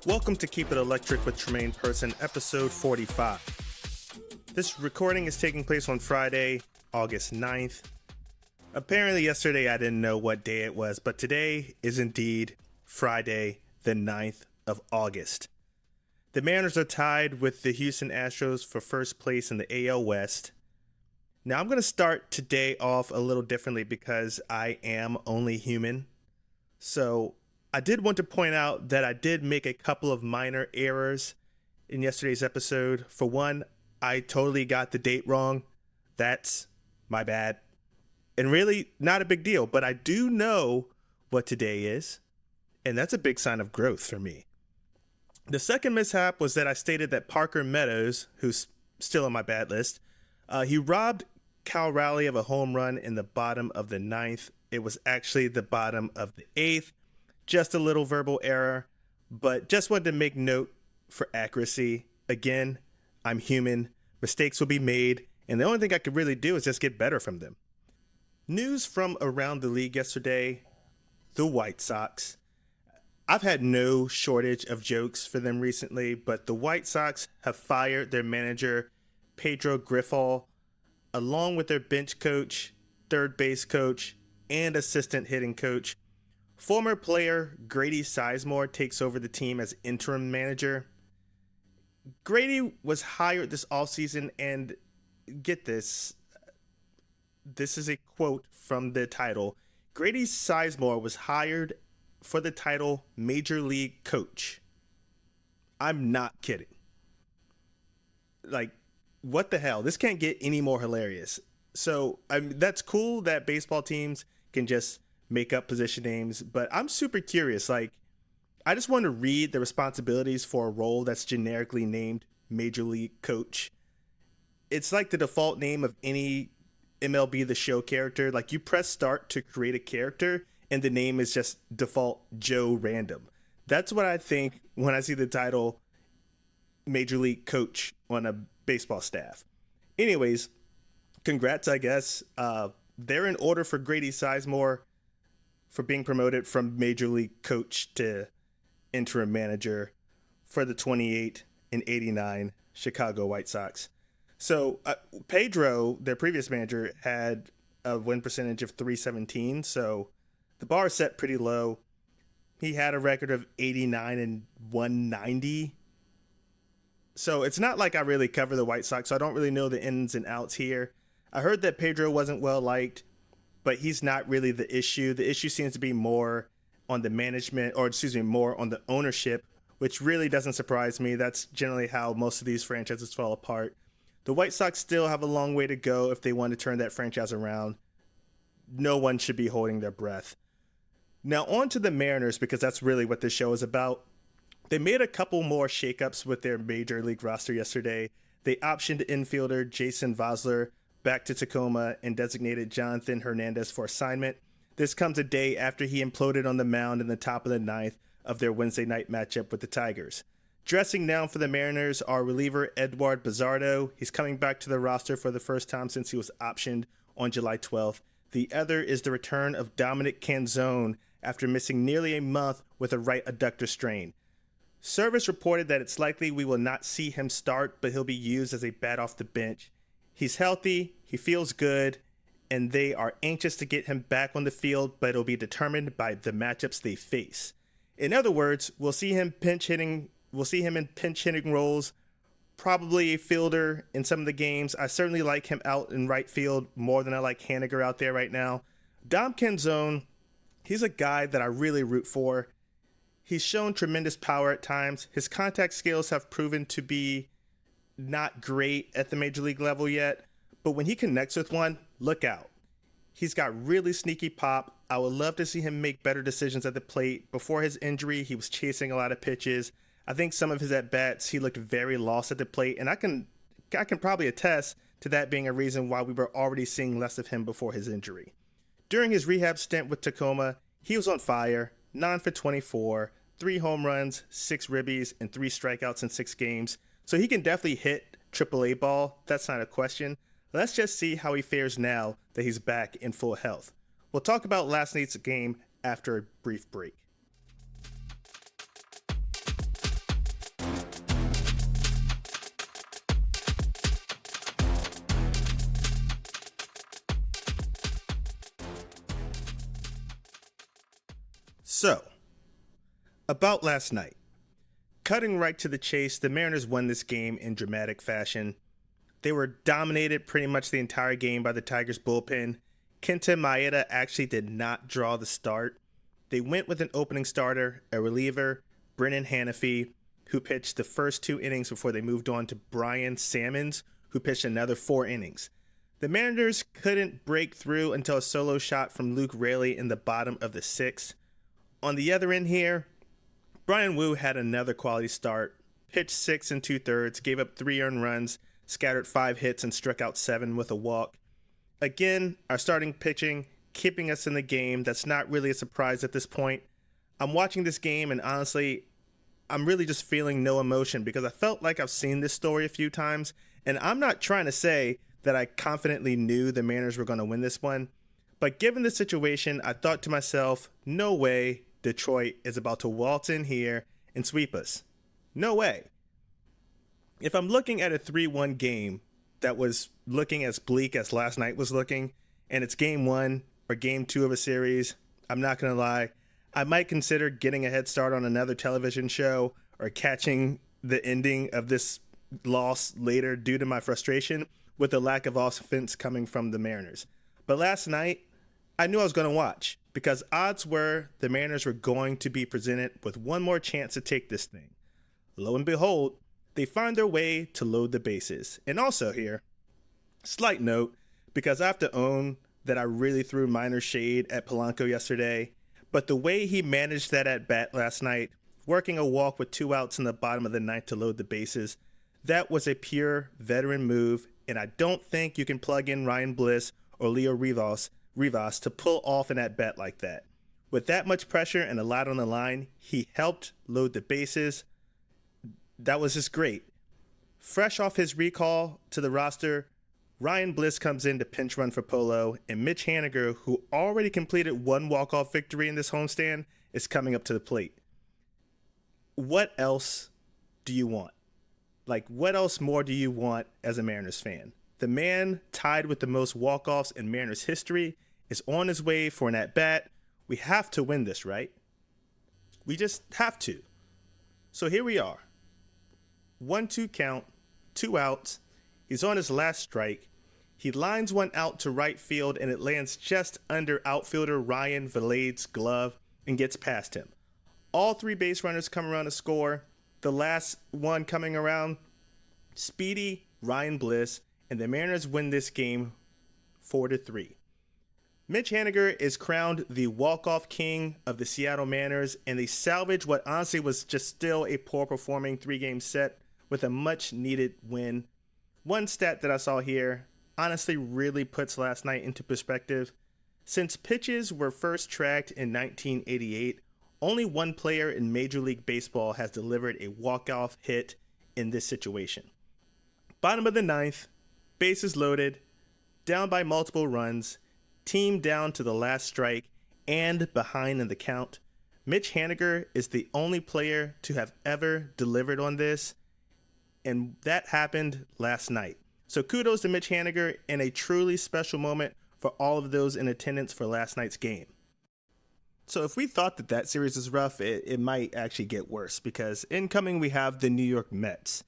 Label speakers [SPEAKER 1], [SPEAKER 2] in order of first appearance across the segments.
[SPEAKER 1] Welcome to Keep It Electric with Tremaine Person, episode 45. This recording is taking place on Friday, August 9th. Apparently yesterday I didn't know what day it was, but today is indeed Friday, the 9th of August. The Mariners are tied with the Houston Astros for first place in the AL West. Now I'm going to start today off a little differently because I am only human. So I did want to point out that I did make a couple of minor errors in yesterday's episode. For one, I totally got the date wrong. That's my bad. And really not a big deal, but I do know what today is, and that's a big sign of growth for me. The second mishap was that I stated that Parker Meadows, who's still on my bad list, he robbed Cal Raleigh of a home run in the bottom of the 9th. It was actually the bottom of the 8th. Just a little verbal error, but just wanted to make note for accuracy. Again, I'm human. Mistakes will be made, and the only thing I could really do is just get better from them. News from around the league yesterday, the White Sox. I've had no shortage of jokes for them recently, but the White Sox have fired their manager, Pedro Grifol, along with their bench coach, third base coach, and assistant hitting coach. Former player Grady Sizemore takes over the team as interim manager. Grady was hired this offseason, and get this is a quote from the title. Grady Sizemore was hired for the title Major League Coach. I'm not kidding. Like, what the hell? This can't get any more hilarious. So, that's cool that baseball teams can just make up position names, but I'm super curious. Like, I just want to read the responsibilities for a role that's generically named Major League Coach. It's like the default name of any MLB The Show character. Like, you press start to create a character, and the name is just default Joe Random. That's what I think when I see the title Major League Coach on a baseball staff. Anyways, congrats, I guess. They're in order for Grady Sizemore for being promoted from Major League Coach to interim manager for the 28 and 89 Chicago White Sox. So Pedro, their previous manager, had a win percentage of .317, so the bar is set pretty low. He had a record of 89 and 190. So it's not like I really cover the White Sox, so I don't really know the ins and outs here. I heard that Pedro wasn't well liked, but he's not really the issue. The issue seems to be more on the management, more on the ownership, which really doesn't surprise me. That's generally how most of these franchises fall apart. The White Sox still have a long way to go if they want to turn that franchise around. No one should be holding their breath. Now on to the Mariners, because that's really what this show is about. They made a couple more shakeups with their major league roster yesterday. They optioned infielder Jason Vosler back to Tacoma and designated Jonathan Hernandez for assignment. This comes a day after he imploded on the mound in the top of the 9th of their Wednesday night matchup with the Tigers. Dressing down for the Mariners are reliever Edward Bizardo. He's coming back to the roster for the first time since he was optioned on July 12th. The other is the return of Dominic Canzone after missing nearly a month with a right adductor strain. Service reported that it's likely we will not see him start, but he'll be used as a bat off the bench. He's healthy, he feels good, and they are anxious to get him back on the field, but it'll be determined by the matchups they face. In other words, we'll see him in pinch hitting roles, probably a fielder in some of the games. I certainly like him out in right field more than I like Haniger out there right now. Dom Canzone, he's a guy that I really root for. He's shown tremendous power at times. His contact skills have proven to be not great at the major league level yet, but when he connects with one, look out. He's got really sneaky pop. I would love to see him make better decisions at the plate. Before his injury, he was chasing a lot of pitches. I think some of his at-bats, he looked very lost at the plate, and I can probably attest to that being a reason why we were already seeing less of him before his injury. During his rehab stint with Tacoma, he was on fire, 9 for 24, 3 home runs, 6 ribbies, and 3 strikeouts in 6 games. So he can definitely hit AAA ball. That's not a question. Let's just see how he fares now that he's back in full health. We'll talk about last night's game after a brief break. So, about last night. Cutting right to the chase, the Mariners won this game in dramatic fashion. They were dominated pretty much the entire game by the Tigers bullpen. Kenta Maeda actually did not draw the start. They went with an opening starter, a reliever, Brennan Hanafy, who pitched the first 2 innings before they moved on to Brian Sammons, who pitched another 4 innings. The Mariners couldn't break through until a solo shot from Luke Raley in the bottom of the 6th. On the other end here, Brian Wu had another quality start, pitched 6 2/3, gave up 3 earned runs, scattered 5 hits, and struck out 7 with a walk. Again, our starting pitching keeping us in the game. That's not really a surprise at this point. I'm watching this game and honestly, I'm really just feeling no emotion because I felt like I've seen this story a few times, and I'm not trying to say that I confidently knew the Mariners were going to win this one, but given the situation, I thought to myself, no way Detroit is about to waltz in here and sweep us. No way. If I'm looking at a 3-1 game that was looking as bleak as last night was looking, and it's game 1 or game 2 of a series, I'm not going to lie, I might consider getting a head start on another television show or catching the ending of this loss later due to my frustration with the lack of offense coming from the Mariners. But last night, I knew I was going to watch because odds were the Mariners were going to be presented with one more chance to take this thing. Lo and behold, they find their way to load the bases. And also here, slight note, because I have to own that I really threw minor shade at Polanco yesterday, but the way he managed that at bat last night, working a walk with 2 outs in the bottom of the 9th to load the bases, that was a pure veteran move, and I don't think you can plug in Ryan Bliss or Leo Rivas to pull off an at bat like that. With that much pressure and a lot on the line, he helped load the bases. That was just great. Fresh off his recall to the roster, Ryan Bliss comes in to pinch run for Polo, and Mitch Haniger, who already completed 1 walk-off victory in this homestand, is coming up to the plate. What else do you want? Like, what else more do you want as a Mariners fan? The man tied with the most walk-offs in Mariners history is on his way for an at-bat. We have to win this, right? We just have to. So here we are. 1-2 count, 2 outs. He's on his last strike. He lines one out to right field, and it lands just under outfielder Ryan Valade's glove and gets past him. All 3 base runners come around to score. The last one coming around, speedy Ryan Bliss, and the Mariners win this game 4-3. Mitch Haniger is crowned the walk-off king of the Seattle Mariners, and they salvage what honestly was just still a poor-performing 3-game set with a much-needed win. One stat that I saw here honestly really puts last night into perspective. Since pitches were first tracked in 1988, only one player in Major League Baseball has delivered a walk-off hit in this situation. Bottom of the 9th, bases loaded, down by multiple runs, team down to the last strike, and behind in the count. Mitch Haniger is the only player to have ever delivered on this, and that happened last night. So kudos to Mitch Haniger in a truly special moment for all of those in attendance for last night's game. So if we thought that series was rough, it might actually get worse because incoming we have the New York Mets.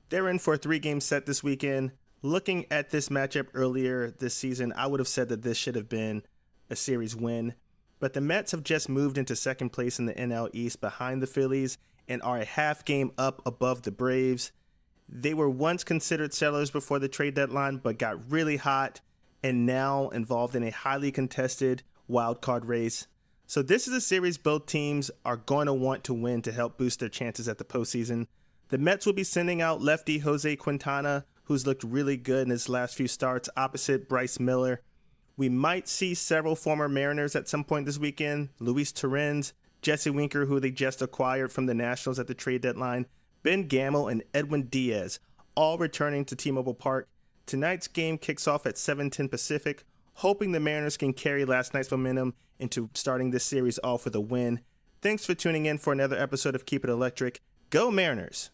[SPEAKER 1] They're in for a 3-game set this weekend. Looking at this matchup earlier this season, I would have said that this should have been a series win. But the Mets have just moved into second place in the NL East behind the Phillies and are a half game up above the Braves. They were once considered sellers before the trade deadline, but got really hot and now involved in a highly contested wild card race. So this is a series both teams are going to want to win to help boost their chances at the postseason. The Mets will be sending out lefty Jose Quintana, who's looked really good in his last few starts, opposite Bryce Miller. We might see several former Mariners at some point this weekend. Luis Torrens, Jesse Winker, who they just acquired from the Nationals at the trade deadline, Ben Gamel, and Edwin Diaz, all returning to T-Mobile Park. Tonight's game kicks off at 7:10 Pacific, hoping the Mariners can carry last night's momentum into starting this series off with a win. Thanks for tuning in for another episode of Keep It Electric. Go Mariners!